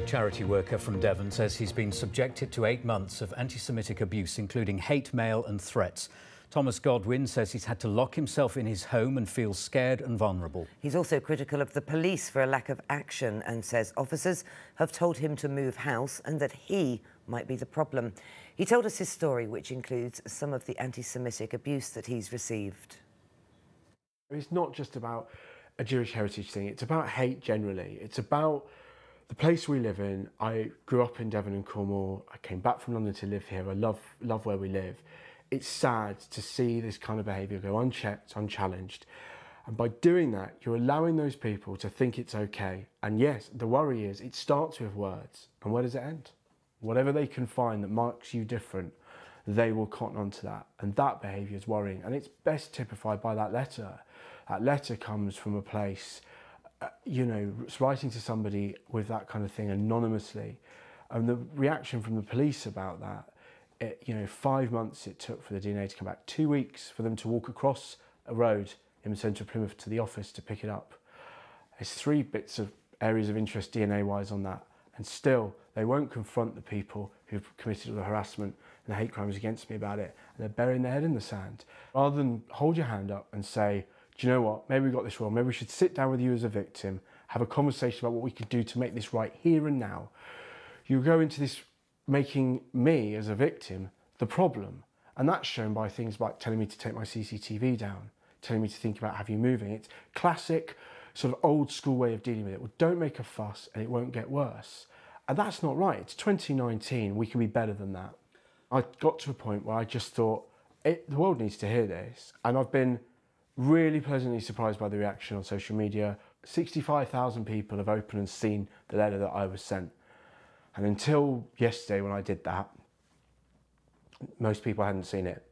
Charity worker from Devon says he's been subjected to 8 months of anti-Semitic abuse, including hate mail and threats. Thomas Godwin says he's had to lock himself in his home and feels scared and vulnerable. He's also critical of the police for a lack of action and says officers have told him to move house and that he might be the problem. He told us his story, which includes some of the anti-Semitic abuse that he's received. It's not just about a Jewish heritage thing, it's about hate generally. It's about the place we live in. I grew up in Devon and Cornwall. I came back from London to live here. I love where we live. It's sad to see this kind of behaviour go unchecked, unchallenged. And by doing that, you're allowing those people to think it's okay. And yes, the worry is it starts with words. And where does it end? Whatever they can find that marks you different, they will cotton onto that. And that behaviour is worrying. And it's best typified by that letter. That letter comes from a place, writing to somebody with that kind of thing anonymously. And the reaction from the police about that, 5 months it took for the DNA to come back, 2 weeks for them to walk across a road in the centre of Plymouth to the office to pick it up. There's 3 bits of areas of interest DNA-wise on that, and still they won't confront the people who've committed the harassment and the hate crimes against me about it, and they're burying their head in the sand. Rather than hold your hand up and say, do you know what, maybe we got this wrong, maybe we should sit down with you as a victim, have a conversation about what we could do to make this right here and now. You go into this making me as a victim the problem, and that's shown by things like telling me to take my CCTV down, telling me to think about have you moving. It's classic sort of old school way of dealing with it. Well, don't make a fuss and it won't get worse. And that's not right. It's 2019, we can be better than that. I got to a point where I just thought the world needs to hear this, and I've been really pleasantly surprised by the reaction on social media. 65,000 people have opened and seen the letter that I was sent. And until yesterday when I did that, most people hadn't seen it.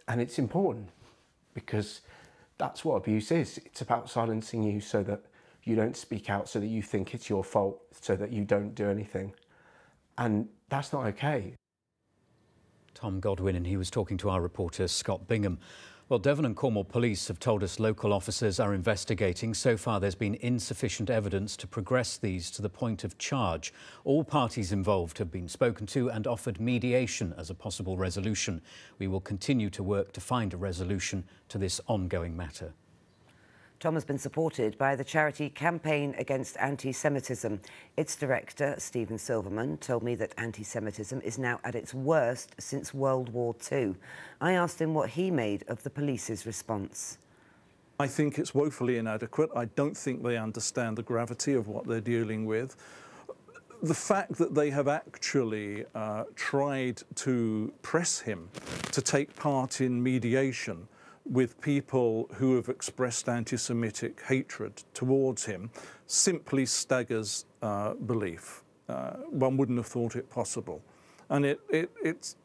And it's important because that's what abuse is. It's about silencing you so that you don't speak out, so that you think it's your fault, so that you don't do anything. And that's not okay. Tom Godwin, and he was talking to our reporter Scott Bingham. Well, Devon and Cornwall police have told us local officers are investigating. So far, there's been insufficient evidence to progress these to the point of charge. All parties involved have been spoken to and offered mediation as a possible resolution. We will continue to work to find a resolution to this ongoing matter. Tom has been supported by the charity Campaign Against Anti-Semitism. Its director, Stephen Silverman, told me that anti-Semitism is now at its worst since World War II. I asked him what he made of the police's response. I think it's woefully inadequate. I don't think they understand the gravity of what they're dealing with. The fact that they have actually tried to press him to take part in mediation with people who have expressed anti-Semitic hatred towards him simply staggers belief. One wouldn't have thought it possible. And it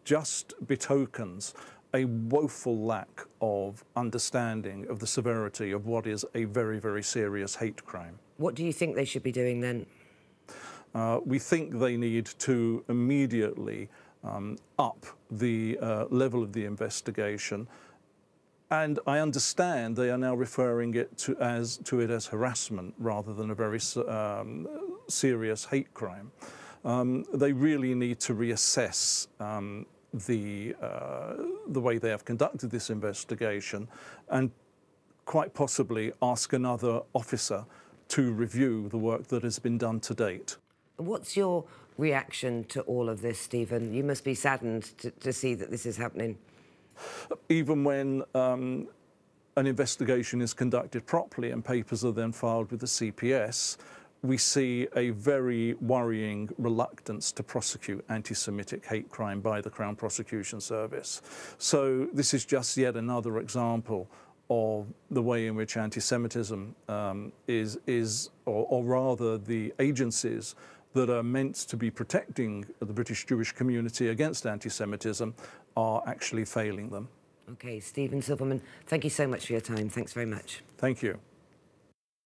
just betokens a woeful lack of understanding of the severity of what is a very, very serious hate crime. What do you think they should be doing then? We think they need to immediately up the level of the investigation. And I understand they are now referring it to it as harassment rather than a very serious hate crime. They really need to reassess the way they have conducted this investigation, and quite possibly ask another officer to review the work that has been done to date. What's your reaction to all of this, Stephen? You must be saddened to see that this is happening. Even when an investigation is conducted properly and papers are then filed with the CPS, we see a very worrying reluctance to prosecute anti-Semitic hate crime by the Crown Prosecution Service. So this is just yet another example of the way in which anti-Semitism or rather the agencies that are meant to be protecting the British Jewish community against anti-Semitism are actually failing them. OK, Stephen Silverman, thank you so much for your time. Thanks very much. Thank you.